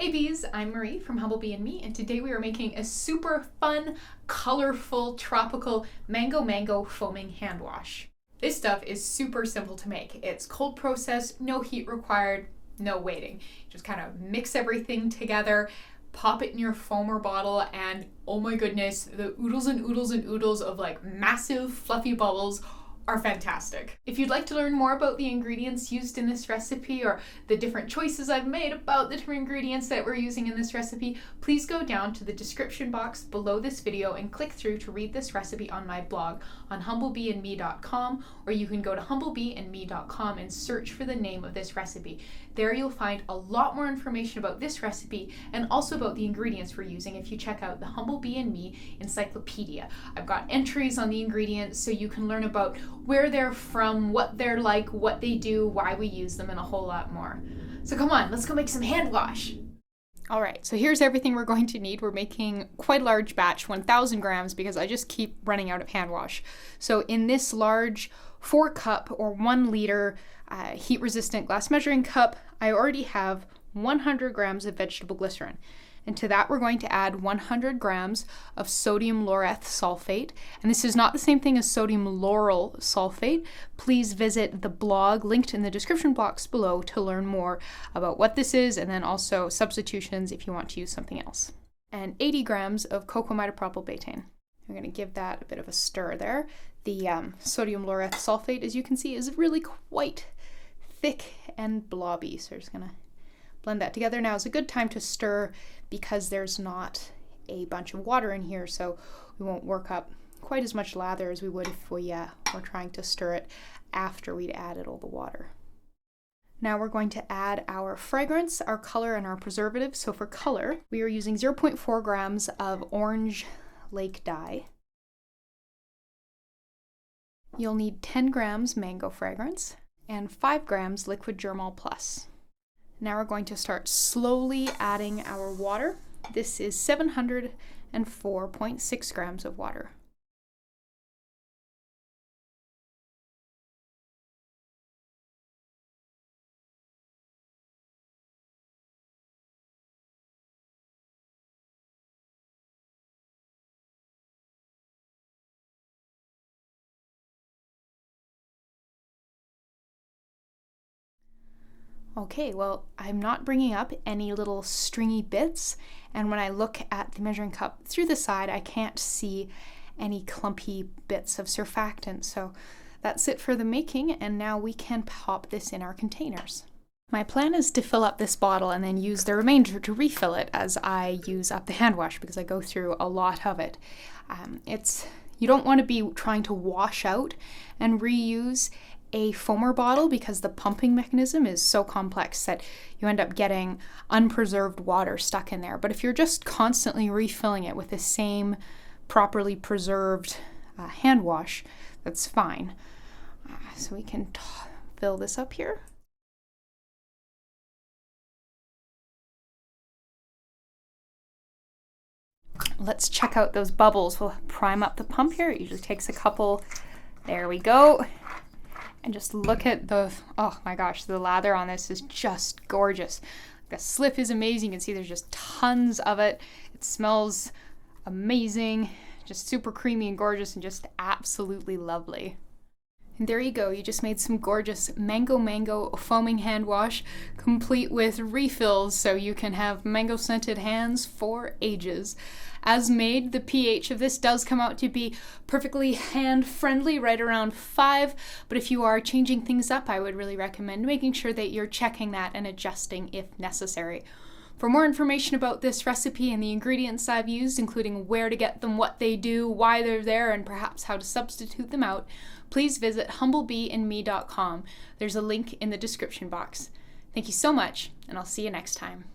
Hey bees, I'm Marie from Humblebee and Me, and today we are making a super fun, colorful, tropical mango foaming hand wash. This stuff is super simple to make. It's cold process, no heat required, no waiting. Just kind of mix everything together, pop it in your foamer bottle, and oh my goodness, the oodles and oodles and oodles of like massive fluffy bubbles are fantastic. If you'd like to learn more about the ingredients used in this recipe or the different choices I've made about the different ingredients that we're using in this recipe, please go down to the description box below this video and click through to read this recipe on my blog on humblebeeandme.com, or you can go to humblebeeandme.com and search for the name of this recipe. There you'll find a lot more information about this recipe and also about the ingredients we're using if you check out the Humblebee and Me encyclopedia. I've got entries on the ingredients so you can learn about where they're from, what they're like, what they do, why we use them, and a whole lot more. So come on, let's go make some hand wash. All right, so here's everything we're going to need. We're making quite a large batch, 1,000 grams, because I just keep running out of hand wash. So in this large 4-cup or 1 liter heat-resistant glass measuring cup, I already have 100 grams of vegetable glycerin. And to that, we're going to add 100 grams of sodium Laureth sulfate. And this is not the same thing as sodium lauryl sulfate. Please visit the blog linked in the description box below to learn more about what this is, and then also substitutions if you want to use something else. And 80 grams of Cocamidopropyl betaine. I'm going to give that a bit of a stir there. The sodium Laureth sulfate, as you can see, is really quite thick and blobby. So we're just going to blend that together. Now is a good time to stir because there's not a bunch of water in here, so we won't work up quite as much lather as we would if we were trying to stir it after we'd added all the water. Now we're going to add our fragrance, our color, and our preservative. So for color, we are using 0.4 grams of orange lake dye. You'll need 10 grams mango fragrance and 5 grams liquid germall plus. Now we're going to start slowly adding our water. This is 704.6 grams of water. Okay, well, I'm not bringing up any little stringy bits, and when I look at the measuring cup through the side, I can't see any clumpy bits of surfactant. So that's it for the making, and now we can pop this in our containers. My plan is to fill up this bottle and then use the remainder to refill it as I use up the hand wash, because I go through a lot of it. You don't want to be trying to wash out and reuse a foamer bottle because the pumping mechanism is so complex that you end up getting unpreserved water stuck in there. But if you're just constantly refilling it with the same properly preserved hand wash, that's fine. So we can fill this up here. Let's check out those bubbles. We'll prime up the pump here. It usually takes a couple. There we go. And just look at oh my gosh, the lather on this is just gorgeous. The slip is amazing. You can see there's just tons of it. It smells amazing, just super creamy and gorgeous and just absolutely lovely. And there you go. You just made some gorgeous mango foaming hand wash, complete with refills so you can have mango scented hands for ages. As made, the pH of this does come out to be perfectly hand friendly, right around 5, but if you are changing things up, I would really recommend making sure that you're checking that and adjusting if necessary. For more information about this recipe and the ingredients I've used, including where to get them, what they do, why they're there, and perhaps how to substitute them out, please visit humblebeeandme.com. There's a link in the description box. Thank you so much, and I'll see you next time.